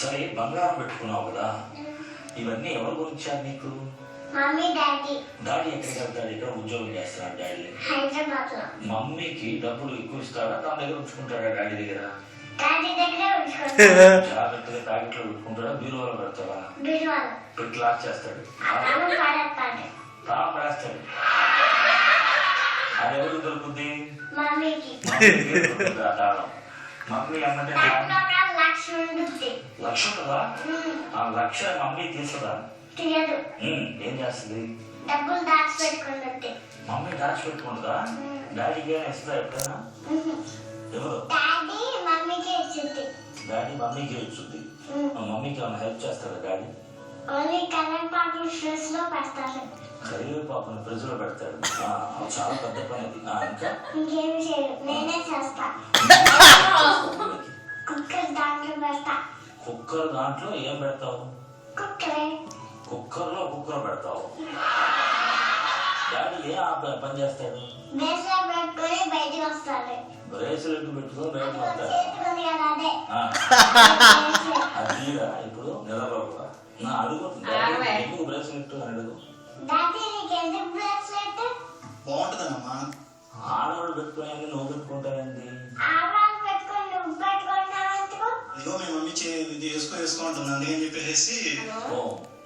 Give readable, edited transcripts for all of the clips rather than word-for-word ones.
సరే బంగారం పెట్టుకున్నావు కదా, ఇవన్నీ ఎవరు గురించారు నీకు? Mummy daddy. డాడీ ఎక్కడికి వెళ్తాడు? ఇక్కడ ఉద్యోగం చేస్తున్నాడు డాడీ. హైదరాబాద్ లో. మమ్మీకి డబ్బులు ఎక్కువ ఇస్తాడా, తన దగ్గర ఉంచుకుంటాడా? డాడీ దగ్గర. డాడీ దగ్గరే ఉంచుకుంటాడు. జాగ్రత్తగా ప్యాకెట్లో పెట్టుకుంటాడా, బీరువాలో పెడతాడా? బీరువాలో పెట్టి లాక్ చేస్తాడు. తాళం పడేస్తాడు. అది ఎవరికి దొరుకుద్ది? మమ్మీకి. దొరుకుతుంది ఆ తాళం. మమ్మీ అమ్మంటే లక్ష ఉంటుందా? ఆ లక్ష మమ్మీ తీసుదా? తీయదు. ఏం చేస్తుంది? డబ్బులు దాచిపెట్టుకుంటుంది. మమ్మీ దాచిపెట్టుకుంటుందా? డాడీకి ఏమైనా ఇస్తుందా ఎప్పుడైనా? ఎవరు? డాడీ మమ్మీకి ఇచ్చింది. డాడీ మమ్మీకి ఇచ్చుద్ది. మమ్మీకి ఏమైనా హెల్ప్ చేస్తారా డాడీ? ఓన్లీ కరివేపాకు ఫ్రిడ్జ్ లో పెడతారు. కరివేపాకుని ఫ్రిడ్జ్ లో పెడతాడు. చాలా పెద్ద పని అది. ఇంకా ఇంకేమి చేయదు, నేనే చేస్తా. కుక్కర్ దాంట్లో పెడతా. కుక్కర్ దాంట్లో ఏం పెడతావు? కుక్కరే. కుక్కర్లో పెడతావు. డాడీ ఏ పని చేస్తాడు? బ్రేస్లెట్ పెట్టుకొని బయటికి వస్తాడు. బ్రేస్లెట్ పెట్టుకొని బయటకు వస్తాడు. చేతుకుంది కదా అదే. అది ఇప్పుడు నిలబడ అడుగు. ఎందుకు బ్రేస్లెట్ అని అడుగు. డాడీ నీకు ఎందుకు బ్రేస్లెట్? బాగుంటుందమ్మా. ఆడవాళ్ళు పెట్టుకుని నువ్వు పెట్టుకుంటానండి. ఆడవాళ్ళు పెట్టుకొని నువ్వు పెట్టుకుంటావు ఎందుకు? ఇదిగో మీ మమ్మీ ఇది వేసుకో ఉంటుంది, అందుకని చెప్పేసి. ఓ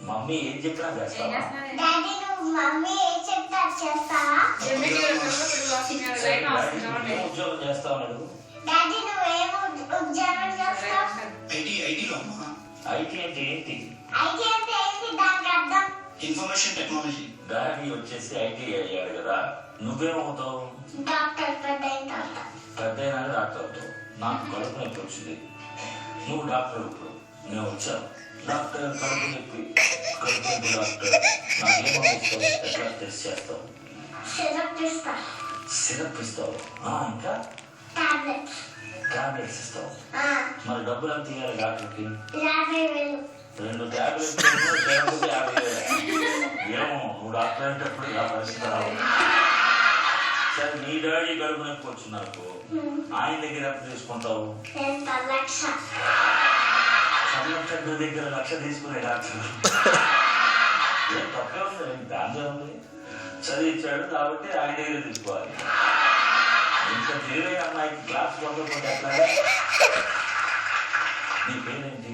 మమ్మీ ఏం చెప్పినా చేస్తావా? డాడీ నువ్వు మమ్మీ ఏం చెప్తా చేస్తావా? ఉద్యోగం చేస్తావు అడుగు. డాడీ నువ్వేం ఉద్యోగం చేస్తావు? ఐటీలో అమ్మా. ఐటీ అంటే ఏంటి? ఐటీ అంటే ఏంటి దానికి అర్థం? Information technology. డాడీ వచ్చేసి ఐటీ అయ్యాడు కదా, నువ్వేమవుతావు? డాక్టర్ పెద్ద అయిన తర్వాత. పెద్ద అయినా డాక్టర్ అవుతావు. నాకు కడుపు నొప్పి వచ్చింది, నువ్వు డాక్టర్. ఇప్పుడు నేను వచ్చాను డాక్టర్, కడుపు నొప్పి డాక్టర్, నాకేమవుతావు? ఎట్లా టెస్ట్ చేస్తావు? సిరప్ ఇస్తా. సిరప్ ఇస్తావు. ఇంకా టాబ్లెట్స్. టాబ్లెట్స్ ఇస్తావు. మరి డబ్బులు ఎంత ఇవ్వాలి డాక్టర్కి? 50,000. 2 టాబ్లెట్లు 50,000. ఏమో నువ్వు డాక్టర్ అంటే ఎప్పుడు ఇలా పరిస్థితి రావు. సరే నీ డాడీ కడుపు నొప్పి వచ్చిందనుకో, ఆయన దగ్గర ఎంత తీసుకుంటావు? 1,00,000. సర్లక్ష దగ్గర 1,00,000 తీసుకునే డాక్టర్ ఏం తప్పే ఉంది, దాంట్లో ఉంది. చదివించాడు కాబట్టి ఆయన దగ్గర తీసుకోవాలి. ఇంత తెలివైన అమ్మాయికి క్లాస్ పంపకపోతే ఎట్లా? నీ పేరేంటి?